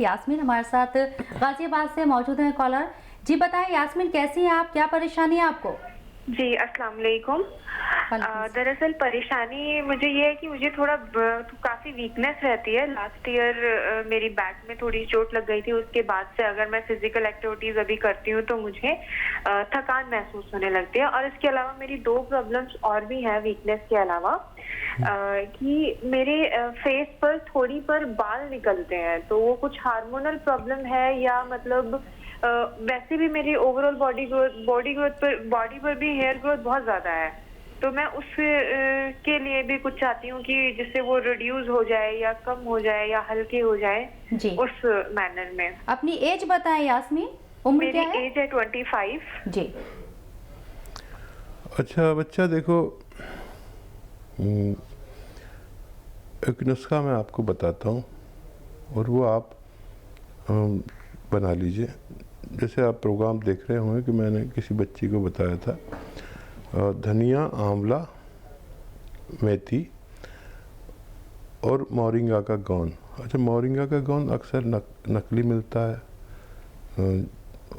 यास्मीन हमारे साथ गाजियाबाद से मौजूद हैं कॉलर। जी बताएं यास्मीन, कैसी हैं आप, क्या परेशानी है आपको? जी, अस्सलाम वालेकुम। दरअसल परेशानी मुझे ये है कि मुझे थोड़ा काफ़ी वीकनेस रहती है। लास्ट ईयर मेरी बैक में थोड़ी चोट लग गई थी, उसके बाद से अगर मैं फिज़िकल एक्टिविटीज़ अभी करती हूँ तो मुझे थकान महसूस होने लगती है। और इसके अलावा मेरी 2 प्रॉब्लम्स और भी हैं वीकनेस के अलावा, कि मेरे फेस पर थोड़ी पर बाल निकलते हैं, तो वो कुछ हार्मोनल प्रॉब्लम है या मतलब वैसे भी मेरी ओवरऑल बॉडी पर भी हेयर ग्रोथ बहुत ज़्यादा है। तो मैं उस के लिए भी कुछ चाहती हूँ कि जिससे वो रिड्यूस हो जाए या कम हो जाए या हल्के हो जाए, जी उस मैनर में। अपनी एज बताएं यास्मीन, उम्र क्या है? मेरी एज है 25। जी अच्छा बच्चा, देखो एक नुस्खा मैं आपको बताता हूँ और वो आप बना लीजिए। जैसे आप प्रोग्राम देख रहे होंगे कि मैंने किसी बच्ची को बताया था, धनिया, आंवला, मेथी और मोरिंगा का गोंद। अच्छा, मोरिंगा का गोंद अक्सर नकली मिलता है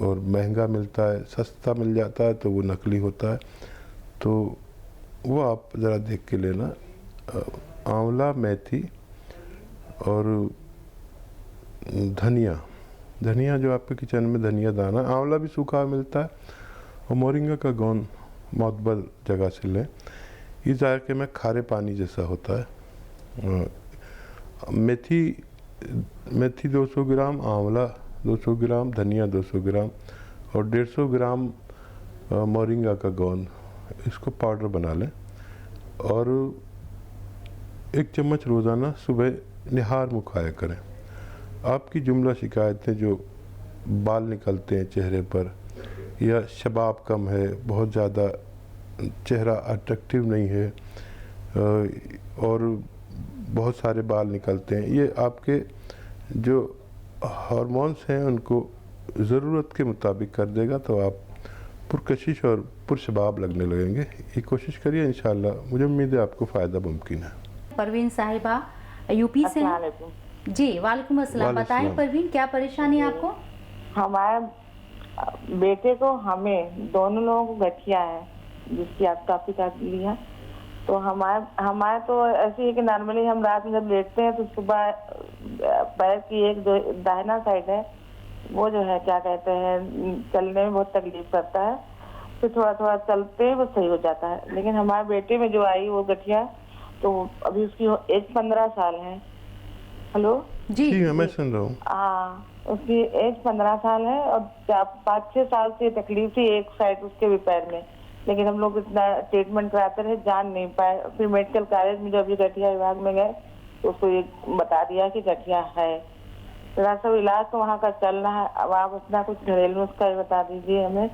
और महंगा मिलता है, सस्ता मिल जाता है तो वो नकली होता है, तो वो आप ज़रा देख के लेना। आंवला, मेथी और धनिया जो आपके किचन में धनिया दाना, आंवला भी सूखा हुआ मिलता है, और मोरिंगा का गोंद मोतबर जगह से लें। ये जायके में खारे पानी जैसा होता है। मेथी 200 ग्राम, आंवला 200 ग्राम, धनिया 200 ग्राम और 150 ग्राम मोरिंगा का गोंद, इसको पाउडर बना लें और 1 चम्मच रोज़ाना सुबह निहार मुँह खाया करें। आपकी जुमला शिकायतें जो बाल निकलते हैं चेहरे पर, या शबाब कम है, बहुत ज़्यादा चेहरा अट्रैक्टिव नहीं है और बहुत सारे बाल निकलते हैं, ये आपके जो हार्मोन्स हैं उनको ज़रूरत के मुताबिक कर देगा, तो आप पुरकशिश और पुरशबाब लगने लगेंगे। ये कोशिश करिए, इंशाल्लाह मुझे उम्मीद है आपको फ़ायदा मुमकिन है। परवीन साहिबा यूपी से हैं। जी वालेकुम अस्सलाम। बताएं परवीन, क्या परेशानी है आपको? हमारे बेटे को, हमें दोनों लोगों को गठिया है, जिसकी आप काफी ली है। तो हमारे तो ऐसी है कि नॉर्मली हम रात में जब लेटते हैं तो सुबह पैर की एक जो दाहिना साइड है वो जो है क्या कहते हैं, चलने में बहुत तकलीफ करता है, फिर थोड़ा थोड़ा चलते हैं वो सही हो जाता है। लेकिन हमारे बेटे में जो आई वो गठिया, तो अभी उसकी एज 15 साल है। हेलो जी मैं सुन रहा हूँ। हाँ, उसकी एज 15 साल है और 5-6 साल से तकलीफ थी एक साइड उसके भी पैर में, लेकिन हम लोग इतना ट्रीटमेंट कराते रहे, जान नहीं पाए। फिर मेडिकल कॉलेज में जब भी गठिया विभाग में गए तो उसको ये बता दिया कि गठिया है। थोड़ा सा इलाज तो वहाँ का चल रहा है। अब आप अपना कुछ घरेलू नुस्खा बता दीजिए हमें,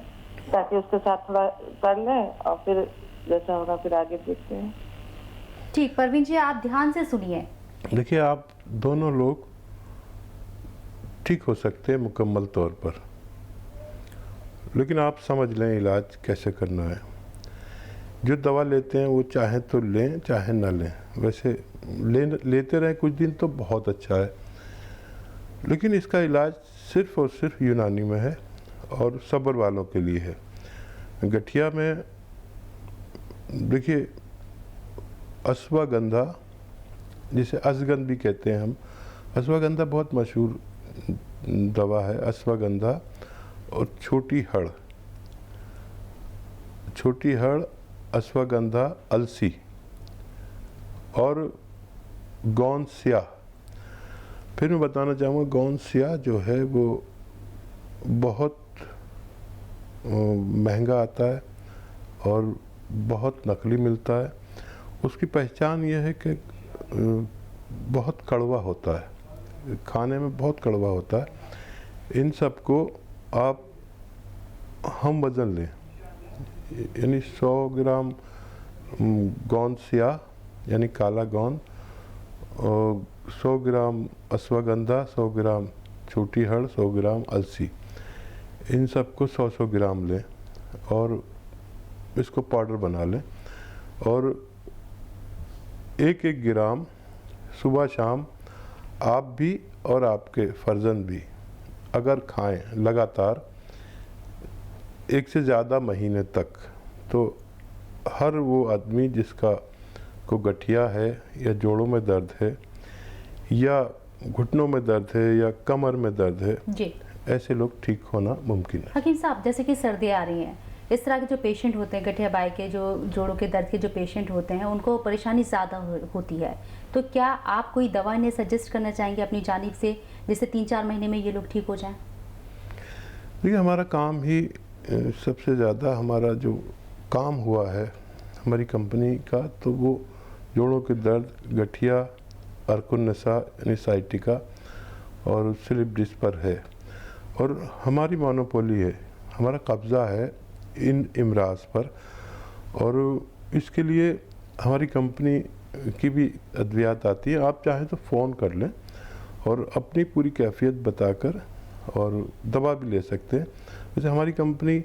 ताकि उसके साथ थोड़ा कर लें और फिर जैसा होगा फिर आगे देखते हैं। ठीक परवीन जी, आप ध्यान से सुनिए। देखिए, आप दोनों लोग ठीक हो सकते हैं मुकम्मल तौर पर, लेकिन आप समझ लें इलाज कैसे करना है। जो दवा लेते हैं वो चाहे तो लें चाहे ना लें, वैसे लेते रहें कुछ दिन तो बहुत अच्छा है, लेकिन इसका इलाज सिर्फ़ और सिर्फ यूनानी में है और सब्र वालों के लिए है। गठिया में देखिए, अश्वगंधा, जिसे अश्वगंध भी कहते हैं हम, अश्वगंधा बहुत मशहूर दवा है। अश्वगंधा और छोटी हड़, अश्वगंधा, अलसी और गोंद स्याह। फिर मैं बताना चाहूँगा, गोंद स्याह जो है वो बहुत महंगा आता है और बहुत नकली मिलता है। उसकी पहचान यह है कि बहुत कड़वा होता है, खाने में बहुत कड़वा होता है। इन सब को आप हम वज़न लें, यानी 100 ग्राम गोंद स्याह यानी काला गोंद, और 100 ग्राम अश्वगंधा, 100 ग्राम छोटी हड़, 100 ग्राम अलसी, इन सब को 100-100 ग्राम लें और इसको पाउडर बना लें और 1-1 ग्राम सुबह शाम आप भी और आपके फर्जंद भी अगर खाएं लगातार 1 से ज़्यादा महीने तक, तो हर वो आदमी जिसका को गठिया है या जोड़ों में दर्द है या घुटनों में दर्द है या कमर में दर्द है जी, ऐसे लोग ठीक होना मुमकिन है। हकीम साहब, जैसे कि सर्दी आ रही है, इस तरह के जो पेशेंट होते हैं, गठिया बाई के जो जोड़ों के दर्द के जो पेशेंट होते हैं, उनको परेशानी ज़्यादा होती है, तो क्या आप कोई दवा इन्हें सजेस्ट करना चाहेंगे अपनी जानिब से, जिससे 3-4 महीने में ये लोग ठीक हो जाएं? देखिए, हमारा काम ही सबसे ज़्यादा हमारा जो काम हुआ है हमारी कंपनी का, तो वो जोड़ों के दर्द, गठिया, अर्कुन नसा यानी साइटिका और स्लिप डिस्क पर है, और हमारी मोनोपोली है, हमारा कब्ज़ा है इन इमराज पर, और इसके लिए हमारी कंपनी की भी अद्वियात आती है। आप चाहें तो फ़ोन कर लें और अपनी पूरी कैफियत बताकर और दवा भी ले सकते हैं। वैसे हमारी कंपनी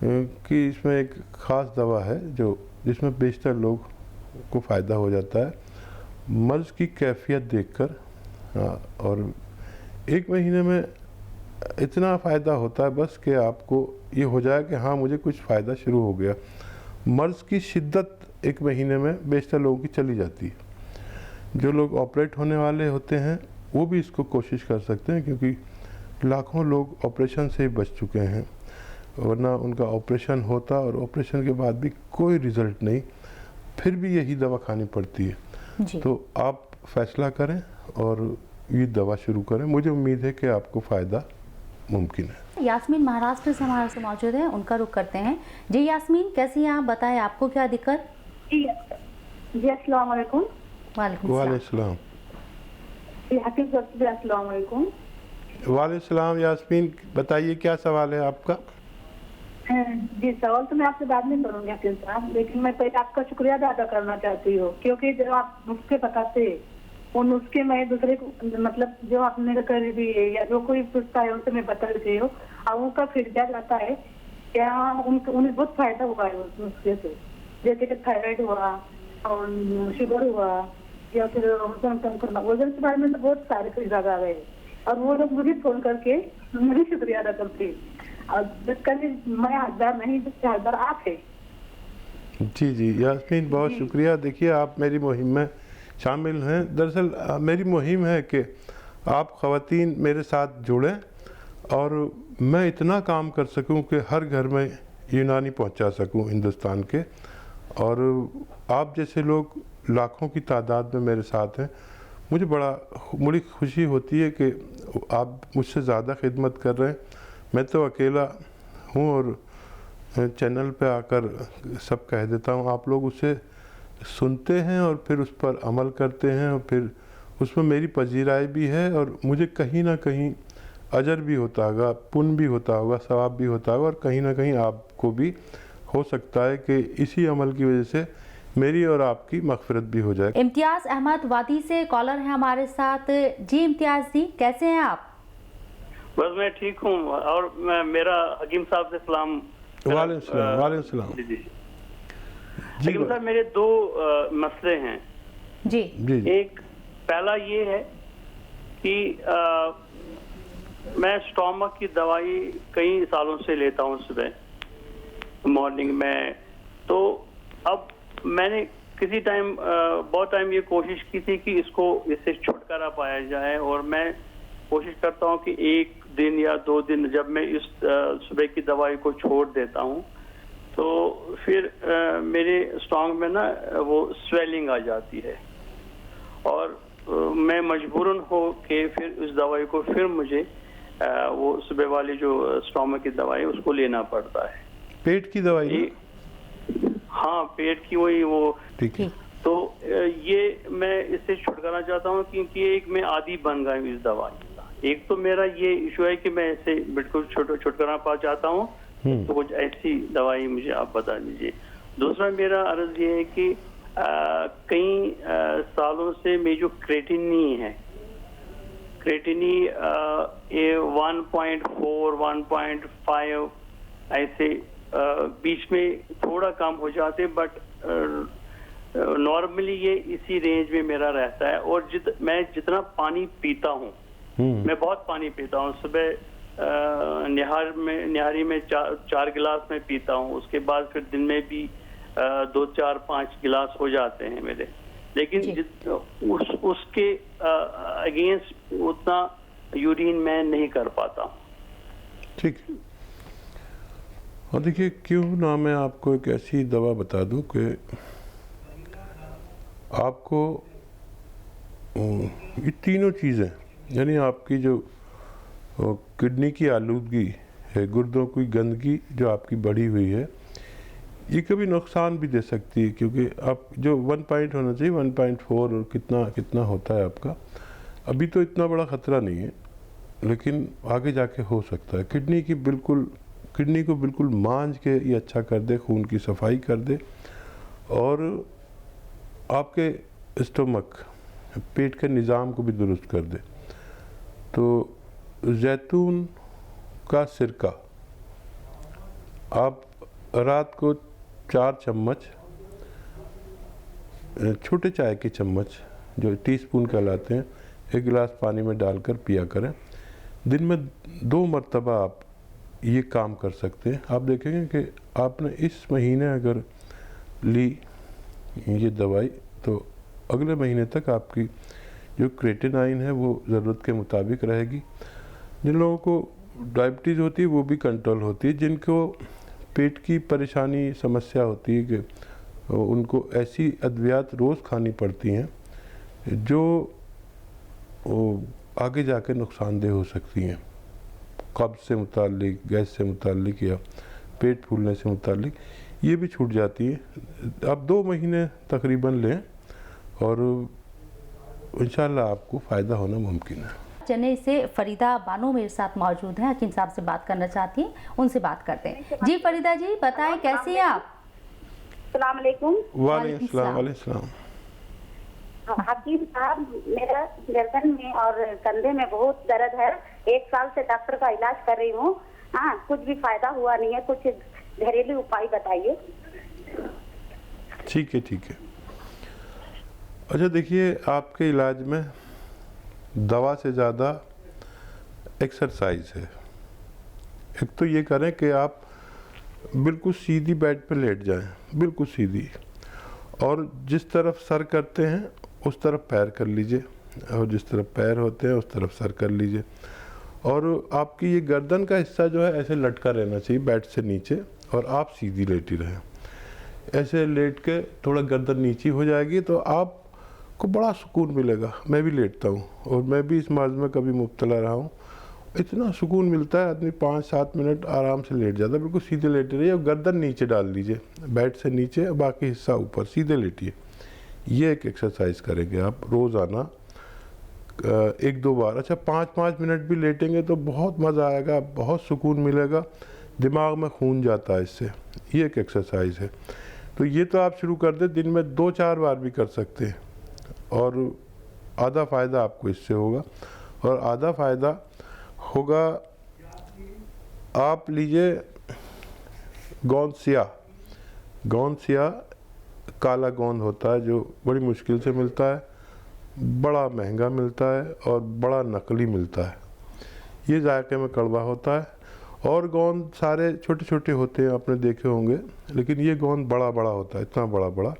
की इसमें एक ख़ास दवा है जो जिसमें बेशतर लोग को फ़ायदा हो जाता है, मर्ज़ की कैफियत देखकर, और 1 महीने में इतना फ़ायदा होता है बस कि आपको ये हो जाए कि हाँ मुझे कुछ फ़ायदा शुरू हो गया। मर्ज़ की शिद्दत 1 महीने में बेशतर लोगों की चली जाती है। जो लोग ऑपरेट होने वाले होते हैं वो भी इसको कोशिश कर सकते हैं, क्योंकि लाखों लोग ऑपरेशन से ही बच चुके हैं, वरना उनका ऑपरेशन होता और ऑपरेशन के बाद भी कोई रिज़ल्ट नहीं, फिर भी यही दवा खानी पड़ती है। जी। तो आप फैसला करें और ये दवा शुरू करें, मुझे उम्मीद है कि आपको फ़ायदा मुमकिन है। यास्मीन महाराष्ट्र से हमारे से मौजूद है, उनका रुख करते हैं। जी यास्मीन, कैसी हैं आप? बताएं आपको क्या दिक्कत? जी अस्सलाम वालेकुम। वालेकुम वालेकुम सलाम। सलाम। जी हकीम साहब जी अस्सलाम वालेकुम। वालेकुम सलाम। यास्मीन, बताइए क्या सवाल है आपका? जी सवाल तो मैं आपसे बाद में करूँगी हकीम साहब, लेकिन मैं पहले आपका शुक्रिया अदा करना चाहती हूँ, क्योंकि जब आप नुस्खे बताते वो नुस्खे मैं दूसरे को, मतलब जो आपने करीबी है या जो कोई पूछता है उनसे मैं बता देती हूँ, और उनका फीडबैक आता है क्या उन्हें बहुत फायदा हुआ है उस नुस्खे से, जैसे कि थायराइड हुआ और शुगर हुआ या फिर वजन कम करना, वजन के बारे में तो बहुत सारे फीडबैक आ गए, और वो लोग मुझे फोन करके मुझे शुक्रिया अदा करते हैं, और मैं हकदार नहीं, जिसके हकदार आप है। जी जी यास्मीन, बहुत शुक्रिया। देखिए, आप मेरी मुहिम में शामिल हैं। दरअसल मेरी मुहिम है कि आप ख़वातीन मेरे साथ जुड़ें और मैं इतना काम कर सकूं कि हर घर में यूनानी पहुंचा सकूं हिंदुस्तान के, और आप जैसे लोग लाखों की तादाद में मेरे साथ हैं। मुझे बड़ी खुशी होती है कि आप मुझसे ज़्यादा खिदमत कर रहे हैं। मैं तो अकेला हूँ और चैनल पे आकर सब कह देता हूँ, आप लोग उसे सुनते हैं और फिर उस पर अमल करते हैं, और फिर उसमें मेरी पजीराई भी है, और मुझे कहीं ना कहीं अजर भी होता होगा, पुण्य भी होता होगा, सवाब भी होता होगा, और कहीं ना कहीं आपको भी हो सकता है कि इसी अमल की वजह से मेरी और आपकी मग़फ़िरत भी हो जाए। इम्तियाज़ अहमद वादी से कॉलर हैं हमारे साथ। जी इम्तियाज़ जी, कैसे हैं आप? बस मैं ठीक हूँ, और मेरा हकीम साहब से सलाम। वालेकुम सलाम। वालेकुम सलाम। जी हकीम साहब, मेरे 2 मसले हैं। जी जी। एक पहला ये है कि मैं स्टोमक की दवाई कई सालों से लेता हूँ सुबह मॉर्निंग में, तो अब मैंने किसी टाइम बहुत टाइम ये कोशिश की थी कि इससे छुटकारा पाया जाए, और मैं कोशिश करता हूँ कि 1 दिन या 2 दिन जब मैं इस सुबह की दवाई को छोड़ देता हूँ तो फिर मेरे स्टोमक में ना वो स्वेलिंग आ जाती है, और मैं मजबूरन हो के फिर उस दवाई को फिर मुझे वो सुबह वाली जो स्टोमक की दवाई उसको लेना पड़ता है। पेट की दवाई? हाँ, पेट की वही वो। ठीक है। तो ये मैं इससे छुटकारा चाहता हूँ, क्योंकि एक मैं आदी बन गया हूँ इस दवाई का। एक तो मेरा ये इशू है कि मैं इससे बिल्कुल छुटकारा पा चाहता हूँ, तो कुछ ऐसी दवाई मुझे आप बता दीजिए। दूसरा मेरा अर्ज ये है कि कई सालों से मेरी जो क्रेटिनी है, क्रेटिनी 1.4 1.5 ऐसे बीच में थोड़ा कम हो जाते, बट नॉर्मली ये इसी रेंज में मेरा रहता है। और मैं जितना पानी पीता हूँ, मैं बहुत पानी पीता हूँ। सुबह निहारी में 4 गिलास में पीता हूँ, उसके बाद फिर दिन में भी 2, 4, 5 गिलास हो जाते हैं मेरे। लेकिन उसके अगेंस्ट उतना यूरिन मैं नहीं कर पाता। ठीक है। और देखिए, क्यों ना मैं आपको एक ऐसी दवा बता दूं कि आपको ये तीनों चीज़ें, यानी आपकी जो किडनी की आलूदगी है, गुर्दों की गंदगी जो आपकी बढ़ी हुई है, ये कभी नुकसान भी दे सकती है। क्योंकि आप जो 1 पॉइंट होना चाहिए 1.4 और कितना होता है आपका, अभी तो इतना बड़ा ख़तरा नहीं है, लेकिन आगे जाके हो सकता है। किडनी को बिल्कुल मांझ के ये अच्छा कर दे, खून की सफाई कर दे और आपके स्टमक, पेट के निज़ाम को भी दुरुस्त कर दे। तो जैतून का सिरका आप रात को 4 चम्मच, छोटे चाय के चम्मच जो टीस्पून कहलाते हैं, 1 गिलास पानी में डालकर पिया करें। दिन में 2 मरतबा आप ये काम कर सकते हैं। आप देखेंगे कि आपने इस महीने अगर ली ये दवाई तो अगले महीने तक आपकी जो क्रेटिनाइन है वो ज़रूरत के मुताबिक रहेगी। जिन लोगों को डायबिटीज़ होती है वो भी कंट्रोल होती है। जिनको पेट की परेशानी समस्या होती है कि उनको ऐसी अद्वियात रोज़ खानी पड़ती हैं जो आगे जाके नुकसानदेह हो सकती हैं, कब्ज़ से मुताल्लिक, गैस से मुताल्लिक या पेट फूलने से मुताल्लिक, ये भी छूट जाती है। आप 2 महीने तकरीबन लें और इंशाल्लाह आपको फ़ायदा होना मुमकिन है। चेन्नई से फरीदा बानो मेरे साथ मौजूद हैं, हकीम साहब से बात करना चाहती हैं, उनसे बात करते हैं। जी फरीदा जी, बताएं कैसी हैं आप? अस्सलाम वालेकुम। वालेकुम सलाम। हकीम साहब, मेरा गर्दन में और कंधे में बहुत दर्द है। 1 साल से डॉक्टर का इलाज कर रही हूँ। हाँ, कुछ भी फायदा हुआ नहीं है। कुछ घरेलू उपाय बताइए। ठीक है। अच्छा देखिए, आपके इलाज में दवा से ज़्यादा एक्सरसाइज है। एक तो ये करें कि आप बिल्कुल सीधी बेड पे लेट जाएं, बिल्कुल सीधी, और जिस तरफ सर करते हैं उस तरफ पैर कर लीजिए, और जिस तरफ पैर होते हैं उस तरफ सर कर लीजिए। और आपकी ये गर्दन का हिस्सा जो है ऐसे लटका रहना चाहिए बेड से नीचे, और आप सीधी लेटी रहें। ऐसे लेट के थोड़ा गर्दन नीची हो जाएगी तो आपको बड़ा सुकून मिलेगा। मैं भी लेटता हूँ और मैं भी इस मर्ज़ में कभी मुब्तला रहा हूँ। इतना सुकून मिलता है, आदमी 5-7 मिनट आराम से लेट जाता है। बिल्कुल सीधे लेटे रहिए और गर्दन नीचे डाल लीजिए, बेड से नीचे, बाकी हिस्सा ऊपर, सीधे लेटिए। ये एक एक्सरसाइज करेंगे आप रोज़ाना 1-2 बार। अच्छा, 5-5 मिनट भी लेटेंगे तो बहुत मज़ा आएगा, बहुत सुकून मिलेगा, दिमाग में खून जाता है इससे। ये एक एक्सरसाइज है। तो ये तो आप शुरू कर दें, दिन में 2-4 बार भी कर सकते हैं और आधा फ़ायदा आपको इससे होगा। और आधा फ़ायदा होगा, आप लीजिए गोंद सिया, काला गोंद होता है जो बड़ी मुश्किल से मिलता है, बड़ा महंगा मिलता है और बड़ा नकली मिलता है। ये जायके में कड़वा होता है, और गोंद सारे छोटे छोटे होते हैं, आपने देखे होंगे, लेकिन ये गोंद बड़ा बड़ा होता है, इतना बड़ा बड़ा,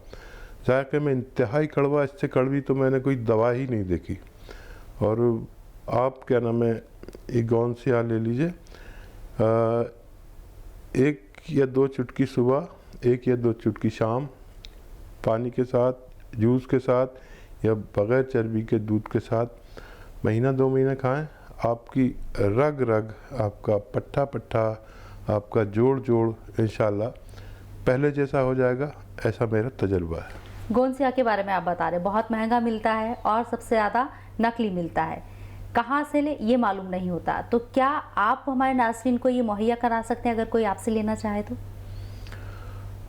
जायके में इंतहाई कड़वा। इससे कड़वी तो मैंने कोई दवा ही नहीं देखी। और आप क्या नाम है, एक गोंद सिया ले लीजिए, 1 या 2 चुटकी सुबह, 1 या 2 चुटकी शाम, पानी के साथ, जूस के साथ या बग़ैर चर्बी के दूध के साथ, महीना 2 महीने खाएं। आपकी रग रग, आपका पट्टा पट्टा, आपका जोड़ जोड़ इंशाल्लाह पहले जैसा हो जाएगा, ऐसा मेरा तजर्बा है। गोंसिया के बारे में आप बता रहे, बहुत महंगा मिलता है और सबसे ज़्यादा नकली मिलता है, कहाँ से ले ये मालूम नहीं होता। तो क्या आप हमारे नाज़रीन को ये मुहैया करा सकते हैं अगर कोई आपसे लेना चाहे तो?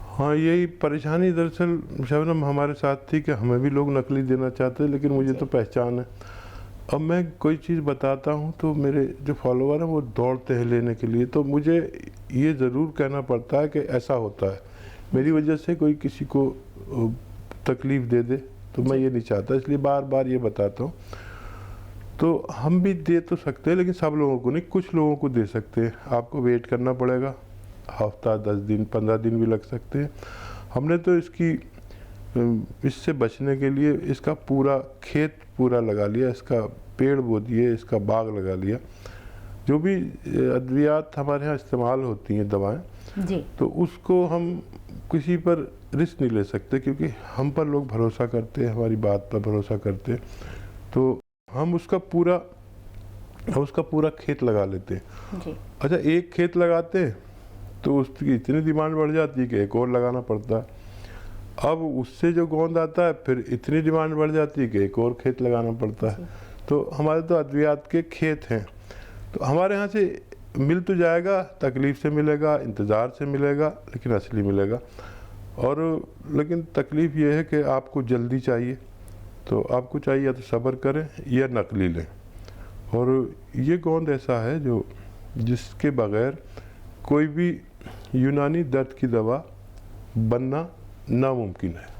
हाँ, यही परेशानी दरअसल शबनम हमारे साथ थी कि हमें भी लोग नकली देना चाहते हैं, लेकिन मुझे तो पहचान है। अब मैं कोई चीज़ बताता हूँ तो मेरे जो फॉलोअर हैं वो दौड़ते हैं लेने के लिए, तो मुझे ये ज़रूर कहना पड़ता है कि ऐसा होता है। मेरी वजह से कोई किसी को तकलीफ़ दे दे, तो मैं ये नहीं चाहता, इसलिए बार बार ये बताता हूँ। तो हम भी दे तो सकते हैं, लेकिन सब लोगों को नहीं, कुछ लोगों को दे सकते हैं। आपको वेट करना पड़ेगा, हफ्ता 10 दिन 15 दिन भी लग सकते हैं। हमने तो इससे बचने के लिए इसका पूरा खेत पूरा लगा लिया, इसका पेड़ बो दिए, इसका बाग लगा लिया। जो भी अद्वियात हमारे यहाँ इस्तेमाल होती हैं दवाएं जी, तो उसको हम किसी पर रिस्क नहीं ले सकते, क्योंकि हम पर लोग भरोसा करते हैं, हमारी बात पर भरोसा करते हैं, तो हम उसका पूरा खेत लगा लेते हैं। जी, अच्छा, एक खेत लगाते हैं तो उसकी इतनी डिमांड बढ़ जाती है कि एक और लगाना पड़ता है। अब उससे जो गोंद आता है फिर इतनी डिमांड बढ़ जाती है कि एक और खेत लगाना पड़ता है। तो हमारे तो अद्वियात के खेत हैं, तो हमारे यहाँ से मिल तो जाएगा, तकलीफ़ से मिलेगा, इंतज़ार से मिलेगा, लेकिन असली मिलेगा। और लेकिन तकलीफ़ ये है कि आपको जल्दी चाहिए, तो आपको चाहिए या तो सब्र करें या नकली लें। और ये गोंद ऐसा है जिसके बग़ैर कोई भी यूनानी दर्द की दवा बनना नामुमकिन है।